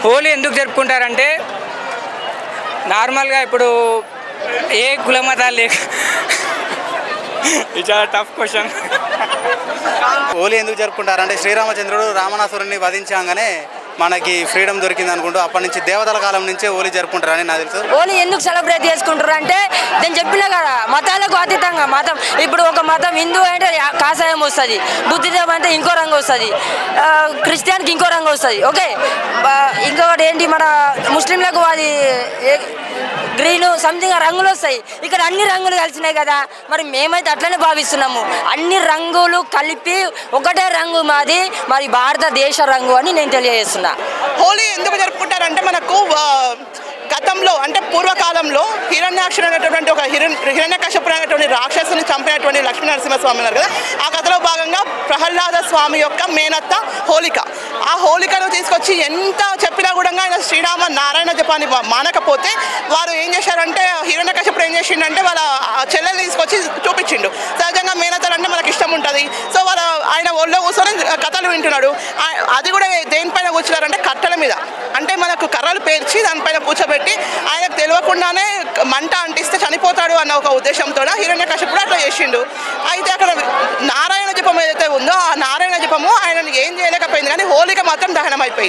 హోలీ ఎందుకు జరుపుకుంటారంటే నార్మల్గా ఇప్పుడు ఏ కుల మతాలు లేక ఇది చాలా టఫ్ క్వశ్చన్. హోలీ ఎందుకు జరుపుకుంటారంటే శ్రీరామచంద్రుడు రావణాసురుడిని వధించగానే మనకి ఫ్రీడమ్ దొరికింది అనుకుంటూ అప్పటి నుంచి దేవతల కాలం నుంచే హోలీ జరుపుకుంటారని నాకు తెలుసు. హోలీ ఎందుకు సెలబ్రేట్ చేసుకుంటారు అంటే నేను చెప్పినా కదా, మతాలకు అతీతంగా మతం. ఇప్పుడు ఒక మతం హిందూ అంటే కాషాయం వస్తుంది, బుద్ధిజం అంటే ఇంకో రంగు వస్తుంది, క్రిస్టియన్కి ఇంకో రంగు వస్తుంది. ఓకే, ఇంకొకటి ఏంటి మన ముస్లింలకు అది గ్రీను సంథింగ్ రంగులు వస్తాయి. ఇక్కడ అన్ని రంగులు కలిసినాయి కదా, మరి మేమైతే అట్లనే భావిస్తున్నాము. అన్ని రంగులు కలిపి ఒకటే రంగు మాది, మరి భారతదేశ రంగు అని నేను తెలియజేస్తున్నా. హోలీ ఎందుకు జరుపుకుంటారంటే మనకు గతంలో అంటే పూర్వకాలంలో హిరణ్యాక్షుడు అనేటువంటి ఒక హిరణ్యకశపుడు అనేటువంటి రాక్షసుని చంపినటువంటి లక్ష్మీ నరసింహస్వామి ఉన్నారు కదా, ఆ కథలో భాగంగా ప్రహ్లాద స్వామి యొక్క మేనత్త హోలిక. ఆ హోలికను తీసుకొచ్చి ఎంత చెప్పినా కూడా ఆయన శ్రీరామ నారాయణ జపాన్ని మానకపోతే వారు ఏం చేశారంటే హిరణ్యకశపుడు ఏం చేసిండంటే వాళ్ళ చెల్లెల్ని తీసుకొచ్చి చూపించిండు. సహజంగా మేనత్తలు అంటే మనకి ఇష్టం ఉంటుంది. సో వాళ్ళ ఆయన ఒళ్ళో కూర్చొని కథలు వింటున్నాడు. అది కూడా దేనిపైన కూర్చున్నారంటే కట్టెల మీద, అంటే మనకు కర్రలు పేర్చి దానిపైన కూర్చోబెట్టి ఆయనకు తెలియకుండానే మంట అంటిస్తే చనిపోతాడు అన్న ఒక ఉద్దేశంతో హిరణ్యకశపుడు అట్లా చేసిండు. అయితే అక్కడ నారాయణ జపం ఏదైతే ఉందో ఆ నారాయణ జపము ఆయనను ఏం చేయలేకపోయింది, కానీ హోలిక మాత్రం దహనం అయిపోయింది.